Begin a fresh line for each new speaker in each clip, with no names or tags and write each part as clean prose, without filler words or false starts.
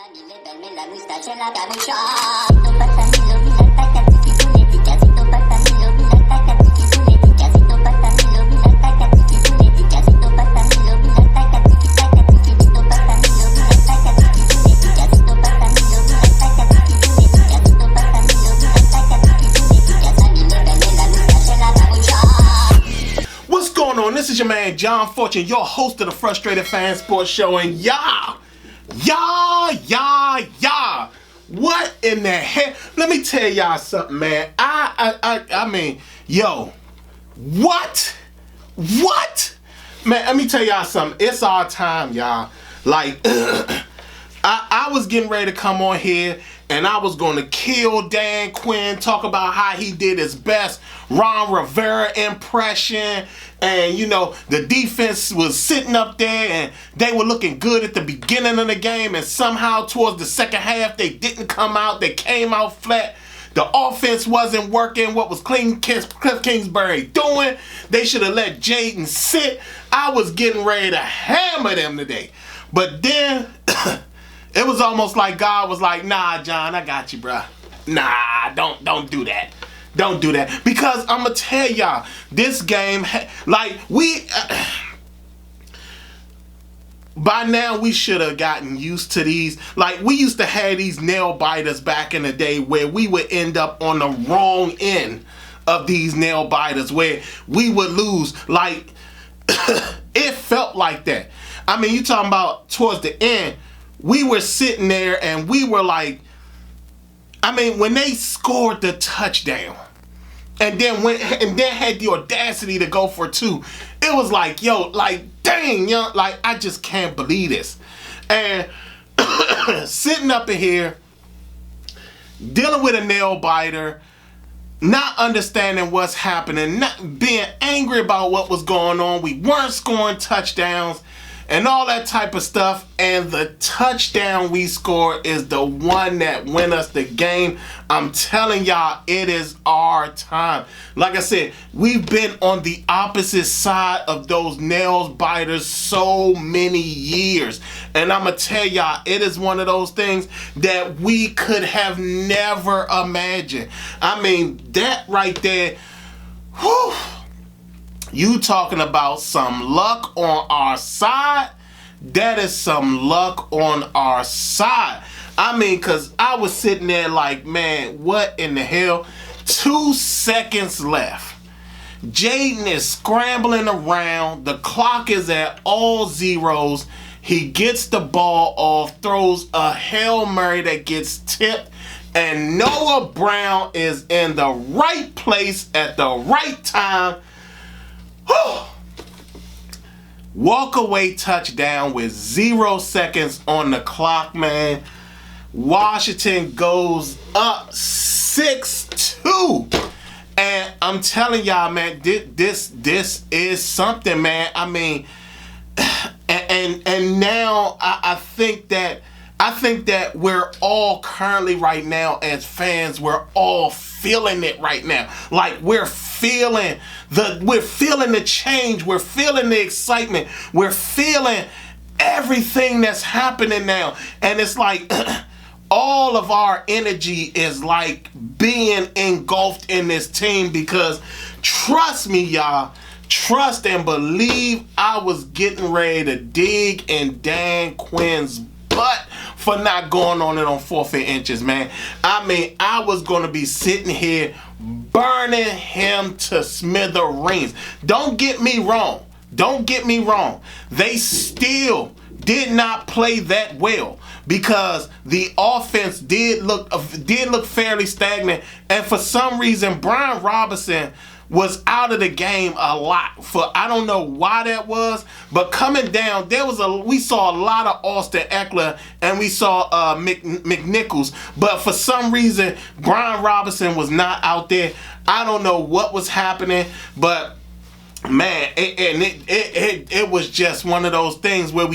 Mamie lève la moustache et la capuchon. Sito patamilo, minata katiki punetika. Sito patamilo, minata katiki punetika. Sito patamilo, minata katiki punetika. Sito patamilo, minata katiki takatiki. Sito patamilo, minata katiki punetika. Sito patamilo, minata katiki punetika. Sito patamilo, minata katiki punetika. Mamie lève la moustache et la capuchon.
What's going on? This is your man John Fortune, your host of the Frustrated Fan Sports Show, and y'all, what in the heck? Let me tell y'all something, man. I mean, yo, what? Man, let me tell y'all something. It's our time, y'all. Like, I was getting ready to come on here and I was going to kill Dan Quinn, talk about how he did his best Ron Rivera impression, and you know, the defense was sitting up there and they were looking good at the beginning of the game, and somehow towards the second half they didn't come out, they came out flat. The offense wasn't working. What was Cliff Kingsbury doing? They should have let Jaden sit. I was getting ready to hammer them today. But then it was almost like God was like, nah, John, I got you, bruh. Nah, don't do that. Don't do that. Because I'm going to tell y'all, this game, like, by now we should have gotten used to these. Like, we used to have these nail biters back in the day where we would end up on the wrong end of these nail biters, where we would lose. Like, it felt like that. I mean, you talking about towards the end, we were sitting there and we were like, I mean, when they scored the touchdown and then had the audacity to go for two, it was like, yo, like, dang, yo, like, I just can't believe this. And sitting up in here, dealing with a nail biter, not understanding what's happening, not being angry about what was going on. We weren't scoring touchdowns and all that type of stuff, and the touchdown we scored is the one that win us the game. I'm telling y'all, it is our time. Like I said, we've been on the opposite side of those nails biters so many years, and I'm gonna tell y'all, it is one of those things that we could have never imagined. I mean, that right there, whew. You talking about some luck on our side? That is some luck on our side. I mean, because I was sitting there like, man, what in the hell? 2 seconds left. Jaden is scrambling around. The clock is at all zeros. He gets the ball off, throws a Hail Mary that gets tipped, and Noah Brown is in the right place at the right time. Walk away touchdown with 0 seconds on the clock, man. Washington goes up 6-2. And I'm telling y'all, man, this is something, man. I mean, and now I think that we're all currently right now as fans, we're all feeling it right now. Like, we're feeling the change, we're feeling the excitement, we're feeling everything that's happening now. And it's like all of our energy is like being engulfed in this team, because trust me, y'all, trust and believe, I was getting ready to dig in Dan Quinn's butt for not going on it on 4 inches, man. I mean, I was going to be sitting here burning him to smithereens. Don't get me wrong. They still did not play that well, because the offense did look fairly stagnant, and for some reason Brian Robinson was out of the game a lot. For I don't know why that was, but coming down, we saw a lot of Austin Eckler and we saw McNichols, but for some reason Brian Robinson was not out there. I don't know what was happening, but man, it was just one of those things where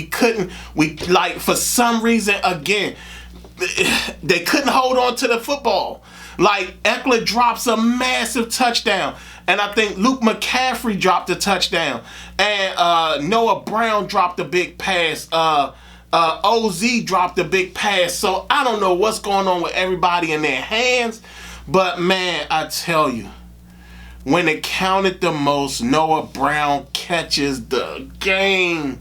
for some reason, again, they couldn't hold on to the football. Like, Eckler drops a massive touchdown, and I think Luke McCaffrey dropped a touchdown, and Noah Brown dropped a big pass. OZ dropped a big pass. So I don't know what's going on with everybody in their hands. But man, I tell you, when it counted the most, Noah Brown catches the game-sealing,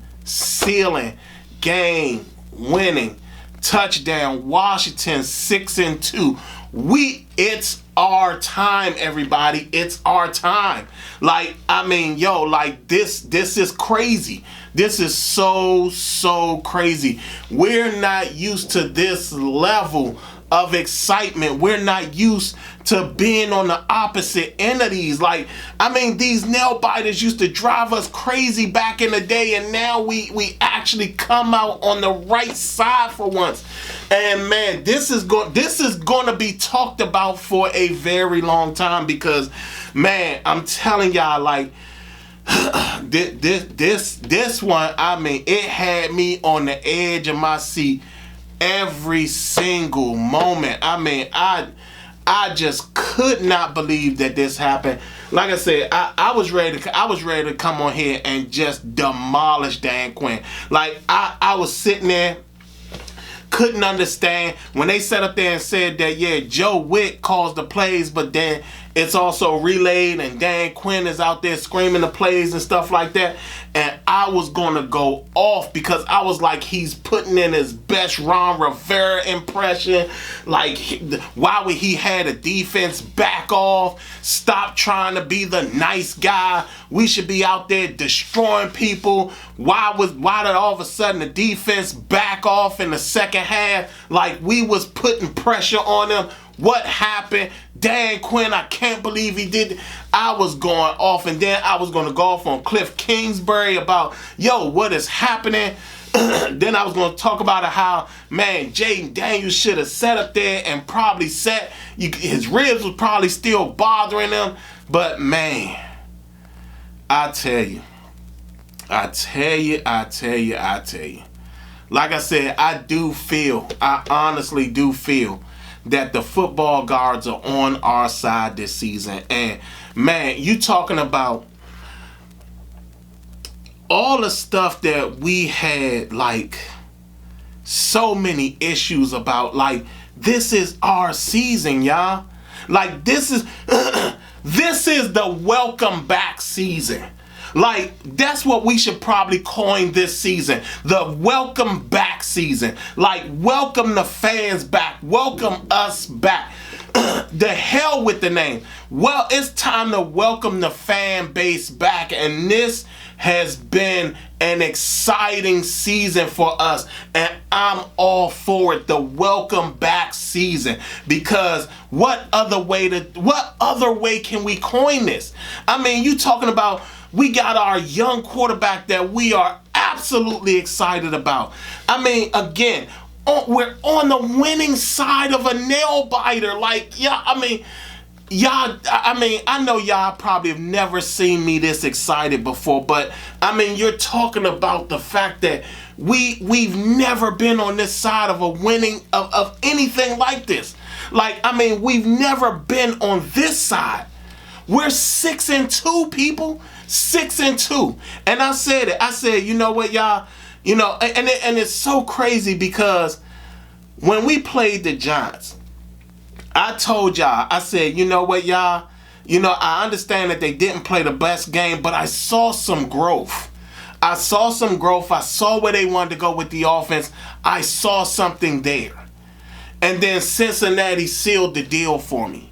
game-winning touchdown. Washington 6-2. It's our time, everybody. It's our time. Like, I mean, yo, like this is crazy. This is so crazy. We're not used to this level of excitement. We're not used to being on the opposite end of these. Like, I mean, these nail biters used to drive us crazy back in the day, and now we actually come out on the right side for once. And man, this is going to be talked about for a very long time, because man, I'm telling y'all, like, this one, I mean, it had me on the edge of my seat every single moment. I mean, I just could not believe that this happened. Like I said, I was ready to come on here and just demolish Dan Quinn. Like, I was sitting there, couldn't understand when they sat up there and said that, yeah, Joe Witt calls the plays, but then it's also relayed and Dan Quinn is out there screaming the plays and stuff like that. And I was going to go off, because I was like, he's putting in his best Ron Rivera impression. Like, why would he had a defense back off? Stop trying to be the nice guy. We should be out there destroying people. Why did all of a sudden the defense back off in the second half? Like, we was putting pressure on them. What happened? Dan Quinn, I can't believe he did. I was going off, and then I was going to go off on Cliff Kingsbury about, yo, what is happening? Then I was going to talk about how, man, Jaden Daniels should have sat up there and probably his ribs was probably still bothering him. But man, I tell you. Like I said, I honestly do feel that the football guards are on our side this season. And man, you talking about all the stuff that we had, like, so many issues about. Like, this is our season, y'all. Like, this is this is the welcome back season. Like, that's what we should probably coin this season. The welcome back season. Like, welcome the fans back. Welcome us back. The hell with the name. Well, it's time to welcome the fan base back. And this has been an exciting season for us. And I'm all for it. The welcome back season. Because what other way can we coin this? I mean, you talking about, we got our young quarterback that we are absolutely excited about. I mean, again, we're on the winning side of a nail biter. Like, yeah, I know y'all probably have never seen me this excited before, but I mean, you're talking about the fact that we've never been on this side of a winning of anything like this. Like, I mean, we've never been on this side. We're 6-2, people. 6-2. And I said it. I said, you know what, y'all? You know, and it's so crazy, because when we played the Giants, I told y'all, I said, you know what, y'all? You know, I understand that they didn't play the best game, but I saw some growth. I saw where they wanted to go with the offense. I saw something there. And then Cincinnati sealed the deal for me.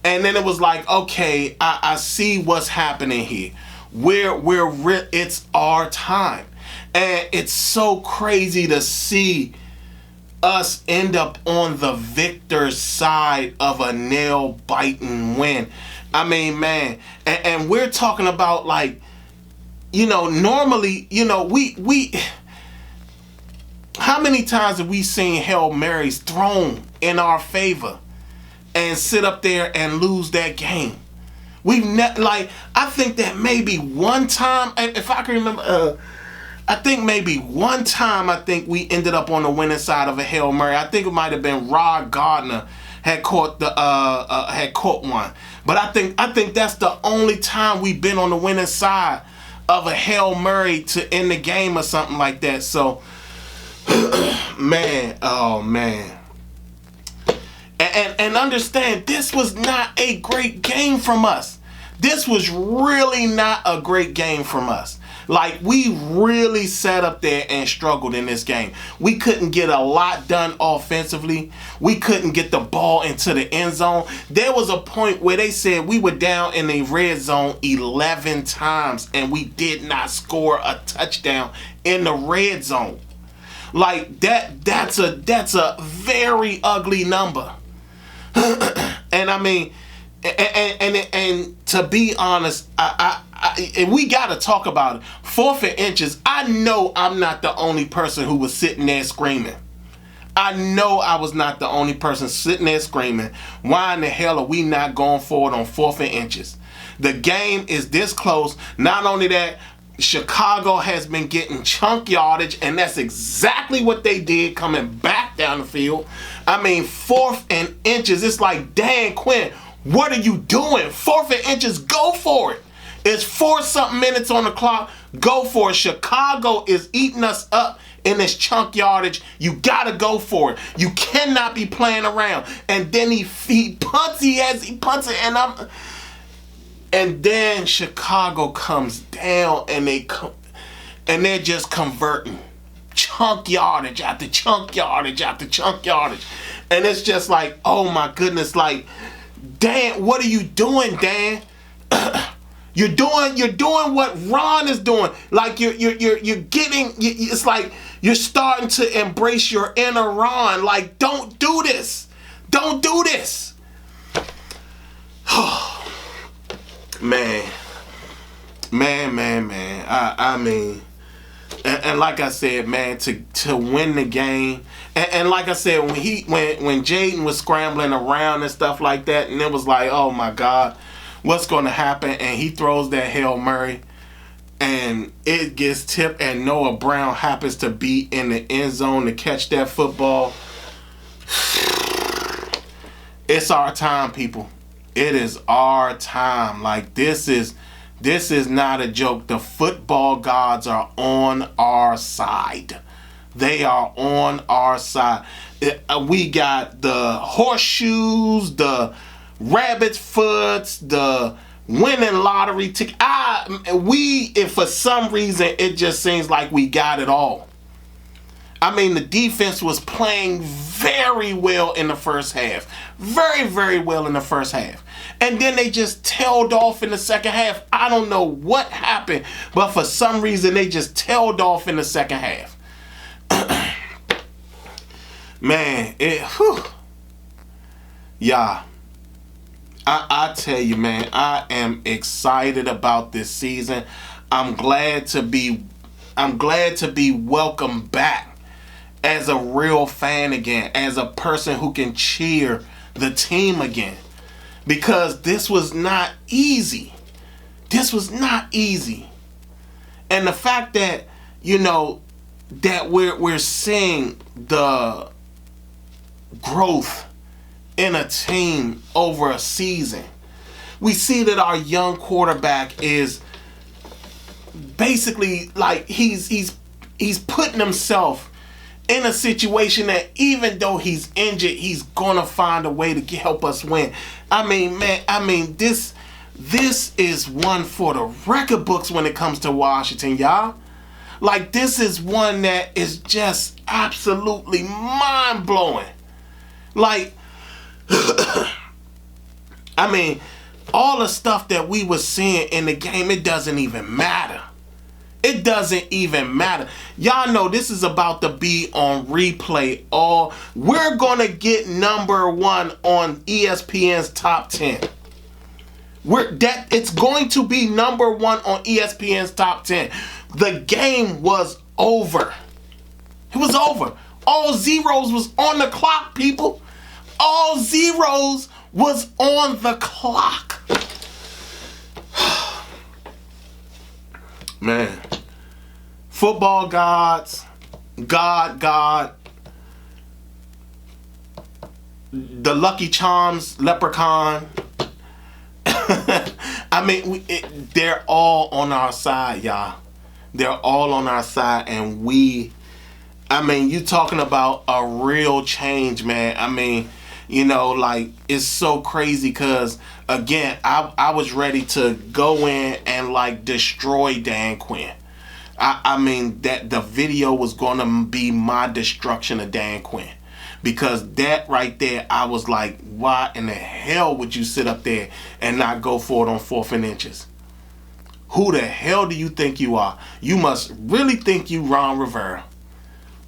And then it was like, okay, I see what's happening here. It's our time. And it's so crazy to see us end up on the victor's side of a nail-biting win. I mean, man, and we're talking about, like, you know, normally, you know, we how many times have we seen Hail Marys thrown in our favor and sit up there and lose that game? I think that maybe one time, if I can remember, I think maybe one time, I think we ended up on the winning side of a Hail Mary. I think it might have been Rod Gardner had caught one. But I think that's the only time we've been on the winning side of a Hail Mary to end the game or something like that. So Man, oh man. And understand, this was not a great game from us. This was really not a great game from us. Like, we really sat up there and struggled in this game. We couldn't get a lot done offensively. We couldn't get the ball into the end zone. There was a point where they said we were down in the red zone 11 times and we did not score a touchdown in the red zone. Like, that's a very ugly number. And I mean, and to be honest, and we got to talk about it. 4th and inches. I know I'm not the only person who was sitting there screaming. I know I was not the only person sitting there screaming. Why in the hell are we not going forward on 4th and inches? The game is this close. Not only that, Chicago has been getting chunk yardage, and that's exactly what they did coming back down the field. I mean, 4th and inches. It's like, Dan Quinn, what are you doing? 4th and inches, go for it. It's 4-something minutes on the clock. Go for it. Chicago is eating us up in this chunk yardage. You gotta go for it. You cannot be playing around. And then he punts. He punts it, and then Chicago comes down and they're just converting chunk yardage after chunk yardage after chunk yardage. And it's just like, oh my goodness, like, Dan, what are you doing, Dan? You're doing what Ron is doing. Like, you're getting, it's like you're starting to embrace your inner Ron. Like, don't do this. Don't do this. Man. I mean, and like I said, man, to win the game, and like I said, when Jaden was scrambling around and stuff like that, and it was like, oh my God, what's going to happen? And he throws that Hail Mary, and it gets tipped, and Noah Brown happens to be in the end zone to catch that football. It's our time, people. It is our time. Like, this is not a joke. The football gods are on our side. They are on our side. We got the horseshoes, the rabbit's foots, the winning lottery ticket. If for some reason it just seems like we got it all. I mean, the defense was playing very well in the first half. Very, very well in the first half. And then they just tailed off in the second half. I don't know what happened, but for some reason they just tailed off in the second half. Man, yeah. I tell you, man, I am excited about this season. I'm glad to be welcomed back as a real fan again, as a person who can cheer the team again. Because this was not easy. This was not easy. And the fact that, that we're seeing the growth in a team over a season. We see that our young quarterback is basically like he's putting himself in a situation that even though he's injured, he's gonna find a way to help us win. I mean, man, this is one for the record books when it comes to Washington, y'all. Like, this is one that is just absolutely mind-blowing. Like, I mean, all the stuff that we were seeing in the game, it doesn't even matter. It doesn't even matter. Y'all know this is about to be on replay. We're gonna get #1 on ESPN's top 10. It's going to be #1 on ESPN's top 10. The game was over. It was over. All zeros was on the clock, people. All zeros was on the clock. Man. Football gods, God, the Lucky Charms leprechaun. I mean, they're all on our side, y'all. They're all on our side, and I mean, you talking about a real change, man. I mean, like, it's so crazy because, again, I was ready to go in and, like, destroy Dan Quinn. I mean, that the video was going to be my destruction of Dan Quinn. Because that right there, I was like, why in the hell would you sit up there and not go for it on 4th and inches? Who the hell do you think you are? You must really think you Ron Rivera.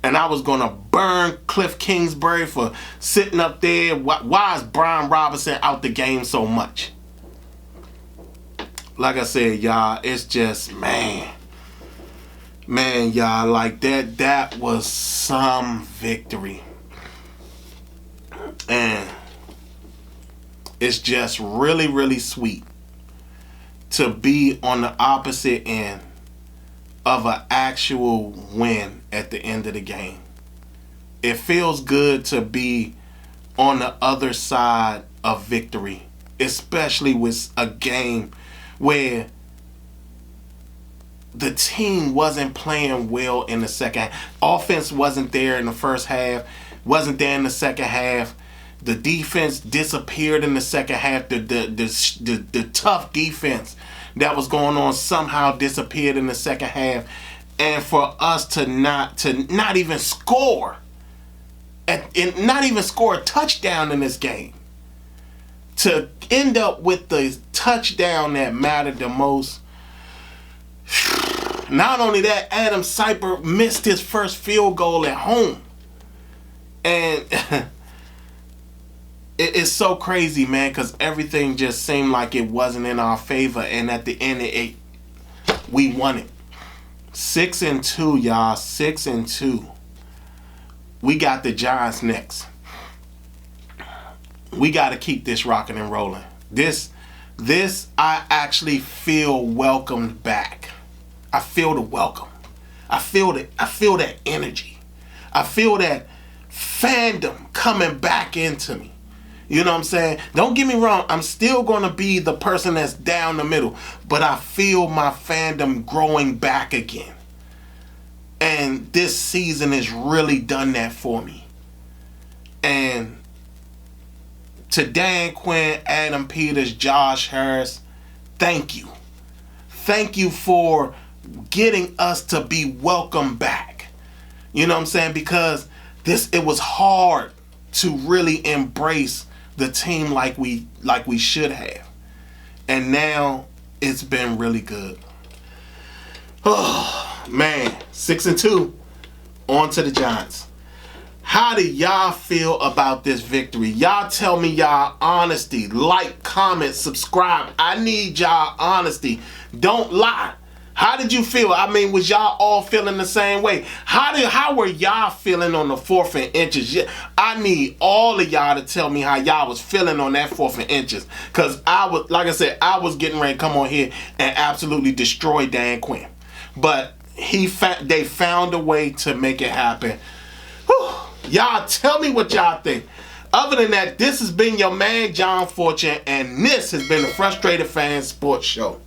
And I was going to burn Cliff Kingsbury for sitting up there. Why is Brian Robinson out the game so much? Like I said, y'all, it's just, man, y'all, like that was some victory. And it's just really, really sweet to be on the opposite end of an actual win at the end of the game. It feels good to be on the other side of victory, especially with a game where the team wasn't playing well in the second half. Offense wasn't there in the first half, wasn't there in the second half. The defense disappeared in the second half. The tough defense that was going on somehow disappeared in the second half. And for us to not even score, and not even score a touchdown in this game, to end up with the touchdown that mattered the most. Not only that, Adam Seibert missed his first field goal at home. And it's so crazy, man, because everything just seemed like it wasn't in our favor. And at the end, we won it. 6-2, y'all. 6-2. We got the Giants next. We got to keep this rocking and rolling. This I actually feel welcomed back. I feel the welcome. I feel that energy. I feel that fandom coming back into me. You know what I'm saying? Don't get me wrong. I'm still going to be the person that's down the middle. But I feel my fandom growing back again. And this season has really done that for me. And to Dan Quinn, Adam Peters, Josh Harris, thank you. Thank you for getting us to be welcome back. You know what I'm saying? Because it was hard to really embrace the team like we should have. And now it's been really good. Oh, man. 6-2. On to the Giants. How do y'all feel about this victory? Y'all tell me y'all honesty. Like, comment, subscribe. I need y'all honesty. Don't lie. How did you feel? I mean, was y'all all feeling the same way? How were y'all feeling on the 4th and inches? I need all of y'all to tell me how y'all was feeling on that 4th and inches. Because I was, like I said, I was getting ready to come on here and absolutely destroy Dan Quinn. But they found a way to make it happen. Whew. Y'all tell me what y'all think. Other than that, this has been your man, John Fortune, and this has been the Frustrated Fan Sports Show.